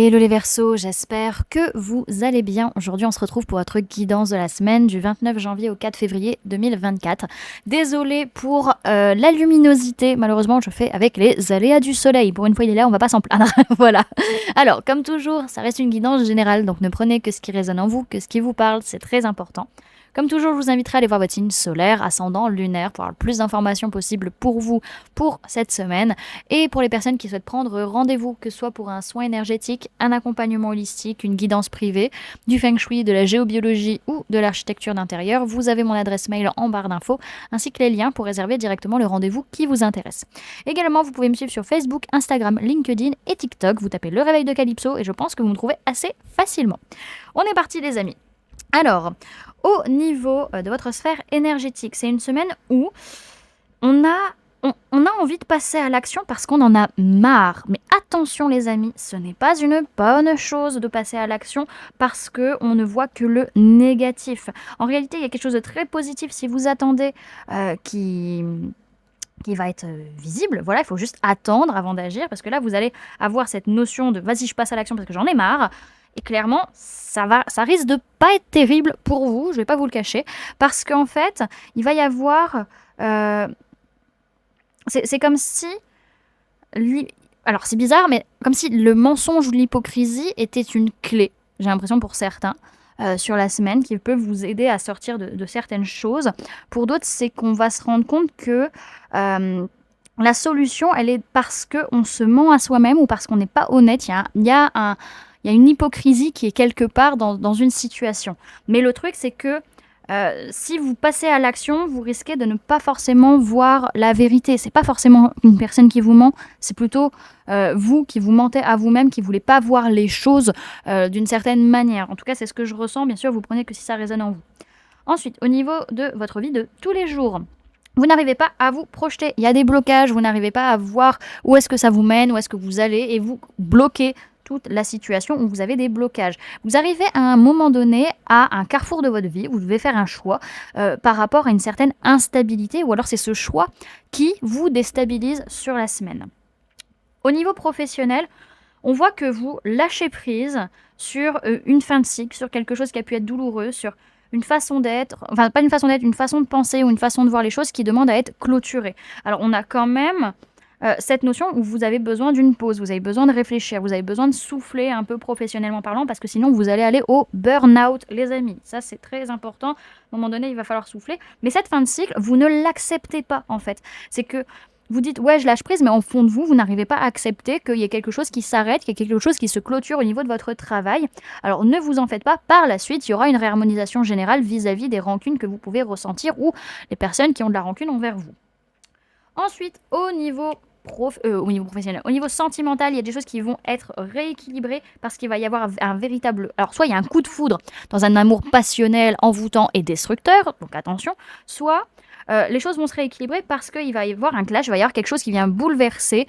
Hello les Verseaux, j'espère que vous allez bien. Aujourd'hui, on se retrouve pour votre guidance de la semaine du 29 janvier au 4 février 2024. Désolée pour la luminosité, malheureusement je fais avec les aléas du soleil. Pour une fois il est là, on va pas s'en plaindre. Voilà. Alors, comme toujours, ça reste une guidance générale, donc ne prenez que ce qui résonne en vous, que ce qui vous parle, c'est très important. Comme toujours, je vous inviterai à aller voir votre signe solaire, ascendant, lunaire, pour avoir le plus d'informations possible pour vous, pour cette semaine. Et pour les personnes qui souhaitent prendre rendez-vous, que ce soit pour un soin énergétique, un accompagnement holistique, une guidance privée, du feng shui, de la géobiologie ou de l'architecture d'intérieur, vous avez mon adresse mail en barre d'infos, ainsi que les liens pour réserver directement le rendez-vous qui vous intéresse. Également, vous pouvez me suivre sur Facebook, Instagram, LinkedIn et TikTok. Vous tapez Le Réveil de Calypso et je pense que vous me trouvez assez facilement. On est parti les amis. Alors, au niveau de votre sphère énergétique, c'est une semaine où on a envie de passer à l'action parce qu'on en a marre. Mais attention les amis, ce n'est pas une bonne chose de passer à l'action parce qu'on ne voit que le négatif. En réalité, il y a quelque chose de très positif si vous attendez qui va être visible. Voilà, il faut juste attendre avant d'agir parce que là, vous allez avoir cette notion de « vas-y, je passe à l'action parce que j'en ai marre ». Et clairement, ça risque de pas être terrible pour vous, je vais pas vous le cacher, parce qu'en fait, il va y avoir... c'est comme si... Alors c'est bizarre, mais comme si le mensonge ou l'hypocrisie était une clé, j'ai l'impression pour certains, sur la semaine, qui peut vous aider à sortir de certaines choses. Pour d'autres, c'est qu'on va se rendre compte que la solution, elle est parce qu'on se ment à soi-même ou parce qu'on n'est pas honnête. Il y a une hypocrisie qui est quelque part dans une situation. Mais le truc, c'est que si vous passez à l'action, vous risquez de ne pas forcément voir la vérité. C'est pas forcément une personne qui vous ment, c'est plutôt vous qui vous mentez à vous-même, qui voulez pas voir les choses d'une certaine manière. En tout cas, c'est ce que je ressens. Bien sûr, vous prenez que si ça résonne en vous. Ensuite, au niveau de votre vie de tous les jours, vous n'arrivez pas à vous projeter. Il y a des blocages, vous n'arrivez pas à voir où est-ce que ça vous mène, où est-ce que vous allez, et vous bloquez toute la situation où vous avez des blocages. Vous arrivez à un moment donné à un carrefour de votre vie, vous devez faire un choix par rapport à une certaine instabilité, ou alors c'est ce choix qui vous déstabilise sur la semaine. Au niveau professionnel, on voit que vous lâchez prise sur une fin de cycle, sur quelque chose qui a pu être douloureux, sur une façon d'être, enfin pas une façon d'être, une façon de penser ou une façon de voir les choses qui demande à être clôturée. Alors on a quand même cette notion où vous avez besoin d'une pause, vous avez besoin de réfléchir, vous avez besoin de souffler un peu professionnellement parlant parce que sinon vous allez aller au burn-out les amis. Ça c'est très important, à un moment donné il va falloir souffler. Mais cette fin de cycle, vous ne l'acceptez pas en fait. C'est que vous dites, ouais, je lâche prise, mais en fond de vous, vous n'arrivez pas à accepter qu'il y ait quelque chose qui s'arrête, qu'il y ait quelque chose qui se clôture au niveau de votre travail. Alors, ne vous en faites pas. Par la suite, il y aura une réharmonisation générale vis-à-vis des rancunes que vous pouvez ressentir ou les personnes qui ont de la rancune envers vous. Ensuite, au niveau professionnel, au niveau sentimental, il y a des choses qui vont être rééquilibrées parce qu'il va y avoir un véritable... Alors, soit il y a un coup de foudre dans un amour passionnel, envoûtant et destructeur, donc attention, soit... les choses vont se rééquilibrer parce qu'il va y avoir un clash, il va y avoir quelque chose qui vient bouleverser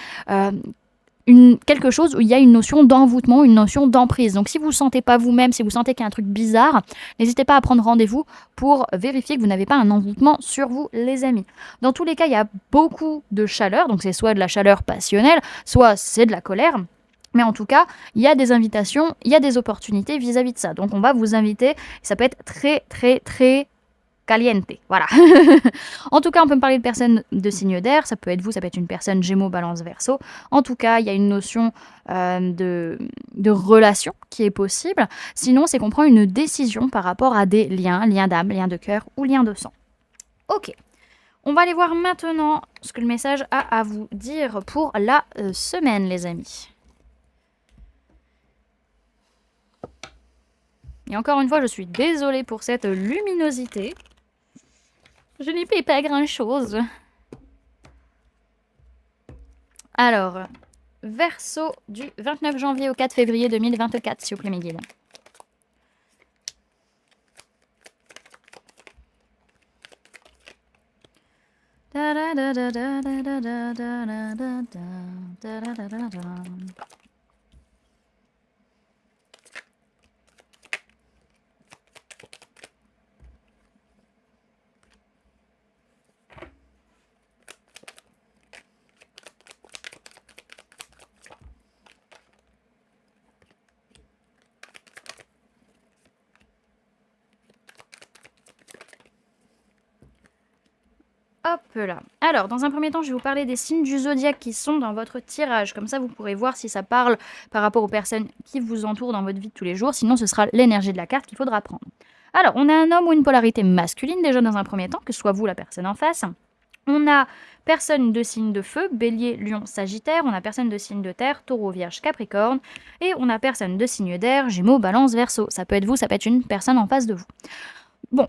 quelque chose où il y a une notion d'envoûtement, une notion d'emprise. Donc si vous ne sentez pas vous-même, si vous sentez qu'il y a un truc bizarre, n'hésitez pas à prendre rendez-vous pour vérifier que vous n'avez pas un envoûtement sur vous, les amis. Dans tous les cas, il y a beaucoup de chaleur, donc c'est soit de la chaleur passionnelle, soit c'est de la colère. Mais en tout cas, il y a des invitations, il y a des opportunités vis-à-vis de ça. Donc on va vous inviter, ça peut être très très très caliente, voilà. En tout cas, on peut me parler de personnes de signe d'air, ça peut être vous, ça peut être une personne Gémeaux, Balance, Verseau. En tout cas, il y a une notion de relation qui est possible. Sinon, c'est qu'on prend une décision par rapport à des liens d'âme, liens de cœur ou liens de sang. Ok, on va aller voir maintenant ce que le message a à vous dire pour la semaine, les amis. Et encore une fois, je suis désolée pour cette luminosité. Je n'y paye pas grand-chose. Alors, Verseau du 29 janvier au 4 février 2024, s'il vous plaît, mes guides. là. Alors, dans un premier temps, je vais vous parler des signes du zodiaque qui sont dans votre tirage. Comme ça, vous pourrez voir si ça parle par rapport aux personnes qui vous entourent dans votre vie de tous les jours. Sinon, ce sera l'énergie de la carte qu'il faudra prendre. Alors, on a un homme ou une polarité masculine déjà dans un premier temps, que ce soit vous la personne en face. On a personne de signe de feu, bélier, lion, sagittaire. On a personne de signe de terre, taureau, vierge, capricorne. Et on a personne de signe d'air, gémeaux, balance, verseau. Ça peut être vous, ça peut être une personne en face de vous. Bon,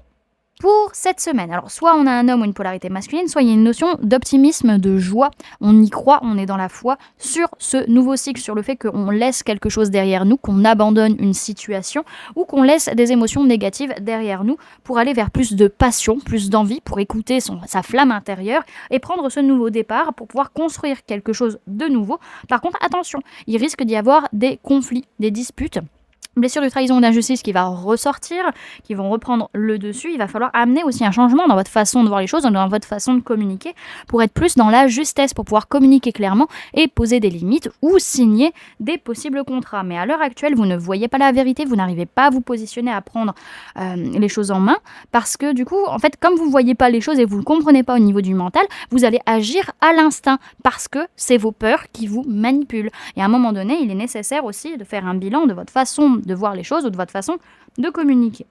pour cette semaine, alors soit on a un homme ou une polarité masculine, soit il y a une notion d'optimisme, de joie. On y croit, on est dans la foi sur ce nouveau cycle, sur le fait qu'on laisse quelque chose derrière nous, qu'on abandonne une situation ou qu'on laisse des émotions négatives derrière nous pour aller vers plus de passion, plus d'envie, pour écouter sa flamme intérieure et prendre ce nouveau départ pour pouvoir construire quelque chose de nouveau. Par contre, attention, il risque d'y avoir des conflits, des disputes. Blessure de trahison ou d'injustice qui va ressortir, qui vont reprendre le dessus. Il va falloir amener aussi un changement dans votre façon de voir les choses, dans votre façon de communiquer, pour être plus dans la justesse, pour pouvoir communiquer clairement et poser des limites ou signer des possibles contrats. Mais à l'heure actuelle, vous ne voyez pas la vérité, vous n'arrivez pas à vous positionner, à prendre les choses en main, parce que du coup, en fait, comme vous ne voyez pas les choses et vous ne comprenez pas au niveau du mental, vous allez agir à l'instinct, parce que c'est vos peurs qui vous manipulent. Et à un moment donné, il est nécessaire aussi de faire un bilan de votre façon de voir les choses ou de votre façon de communiquer.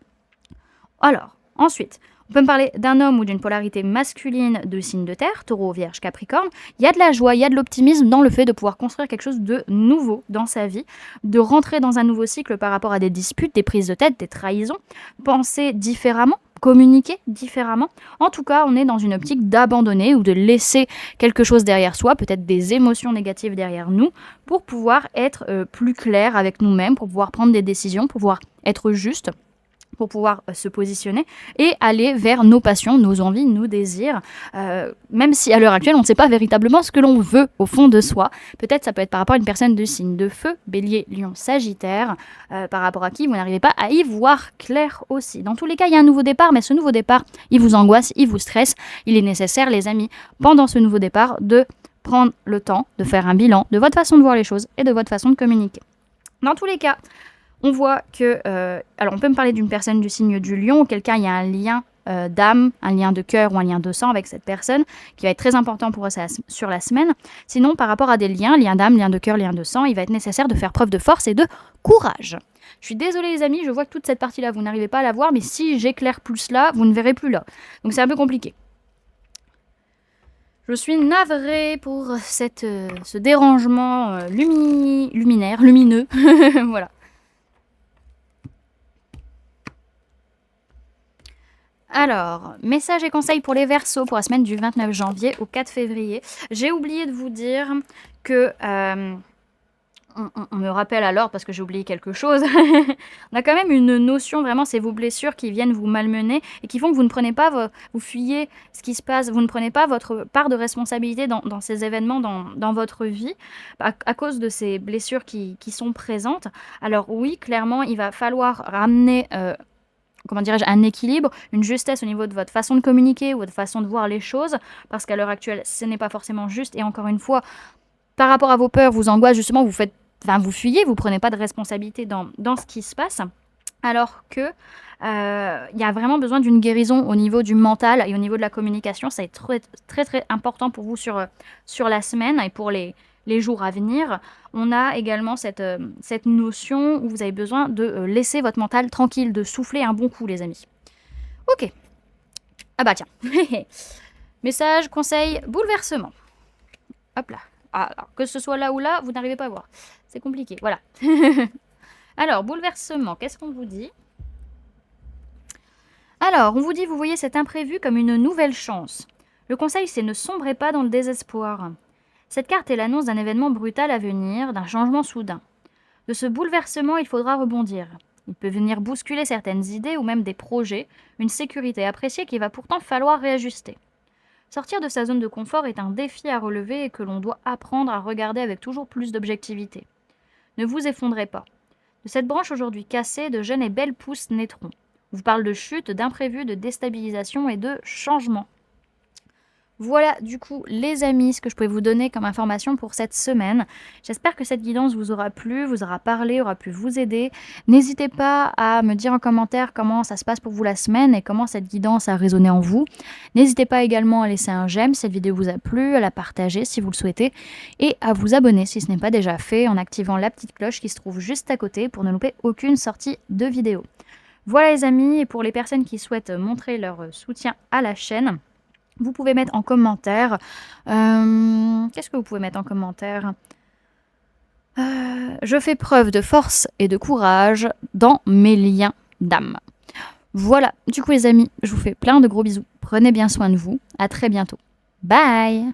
Alors, ensuite, on peut me parler d'un homme ou d'une polarité masculine de signe de terre, taureau, vierge, capricorne. Il y a de la joie, il y a de l'optimisme dans le fait de pouvoir construire quelque chose de nouveau dans sa vie, de rentrer dans un nouveau cycle par rapport à des disputes, des prises de tête, des trahisons, penser différemment, communiquer différemment. En tout cas, on est dans une optique d'abandonner ou de laisser quelque chose derrière soi, peut-être des émotions négatives derrière nous, pour pouvoir être plus clair avec nous-mêmes, pour pouvoir prendre des décisions, pour pouvoir être juste, pour pouvoir se positionner et aller vers nos passions, nos envies, nos désirs, même si à l'heure actuelle, on ne sait pas véritablement ce que l'on veut au fond de soi. Peut-être ça peut être par rapport à une personne de signe de feu, bélier, lion, sagittaire, par rapport à qui vous n'arrivez pas à y voir clair aussi. Dans tous les cas, il y a un nouveau départ, mais ce nouveau départ, il vous angoisse, il vous stresse. Il est nécessaire, les amis, pendant ce nouveau départ, de prendre le temps de faire un bilan de votre façon de voir les choses et de votre façon de communiquer. Dans tous les cas, on voit que... alors, on peut me parler d'une personne du signe du lion, auquel cas il y a un lien d'âme, un lien de cœur ou un lien de sang avec cette personne, qui va être très important pour eux sur la semaine. Sinon, par rapport à des liens d'âme, lien de cœur, lien de sang, il va être nécessaire de faire preuve de force et de courage. Je suis désolée les amis, je vois que toute cette partie-là, vous n'arrivez pas à la voir, mais si j'éclaire plus là, vous ne verrez plus là. Donc c'est un peu compliqué. Je suis navrée pour ce dérangement lumineux. Voilà. Alors, messages et conseils pour les Verseaux pour la semaine du 29 janvier au 4 février. J'ai oublié de vous dire que... on me rappelle alors parce que j'ai oublié quelque chose. On a quand même une notion, vraiment, c'est vos blessures qui viennent vous malmener et qui font que vous ne prenez pas, vous fuyez ce qui se passe, vous ne prenez pas votre part de responsabilité dans ces événements, dans votre vie, à cause de ces blessures qui sont présentes. Alors oui, clairement, il va falloir ramener... comment dirais-je, un équilibre, une justesse au niveau de votre façon de communiquer ou votre façon de voir les choses, parce qu'à l'heure actuelle, ce n'est pas forcément juste. Et encore une fois, par rapport à vos peurs, vos angoisses, justement, vous fuyez, vous prenez pas de responsabilité dans ce qui se passe, alors que il y a vraiment besoin d'une guérison au niveau du mental et au niveau de la communication. Ça va être très, très, très important pour vous sur la semaine et pour les jours à venir. On a également cette notion où vous avez besoin de laisser votre mental tranquille, de souffler un bon coup, les amis. Ok. Ah bah tiens. Message, conseil, bouleversement. Hop là. Ah, alors, que ce soit là ou là, vous n'arrivez pas à voir. C'est compliqué, voilà. Alors, bouleversement, qu'est-ce qu'on vous dit ? Alors, on vous dit, vous voyez cet imprévu comme une nouvelle chance. Le conseil, c'est ne sombrez pas dans le désespoir. Cette carte est l'annonce d'un événement brutal à venir, d'un changement soudain. De ce bouleversement, il faudra rebondir. Il peut venir bousculer certaines idées ou même des projets, une sécurité appréciée qu'il va pourtant falloir réajuster. Sortir de sa zone de confort est un défi à relever et que l'on doit apprendre à regarder avec toujours plus d'objectivité. Ne vous effondrez pas. De cette branche aujourd'hui cassée, de jeunes et belles pousses naîtront. On vous parle de chute, d'imprévu, de déstabilisation et de changement. Voilà, du coup, les amis, ce que je pouvais vous donner comme information pour cette semaine. J'espère que cette guidance vous aura plu, vous aura parlé, aura pu vous aider. N'hésitez pas à me dire en commentaire comment ça se passe pour vous la semaine et comment cette guidance a résonné en vous. N'hésitez pas également à laisser un j'aime si cette vidéo vous a plu, à la partager si vous le souhaitez et à vous abonner si ce n'est pas déjà fait en activant la petite cloche qui se trouve juste à côté pour ne louper aucune sortie de vidéo. Voilà les amis, et pour les personnes qui souhaitent montrer leur soutien à la chaîne, vous pouvez mettre en commentaire. Qu'est-ce que vous pouvez mettre en commentaire? Je fais preuve de force et de courage dans mes liens d'âme. Voilà, du coup les amis, je vous fais plein de gros bisous. Prenez bien soin de vous. À très bientôt. Bye!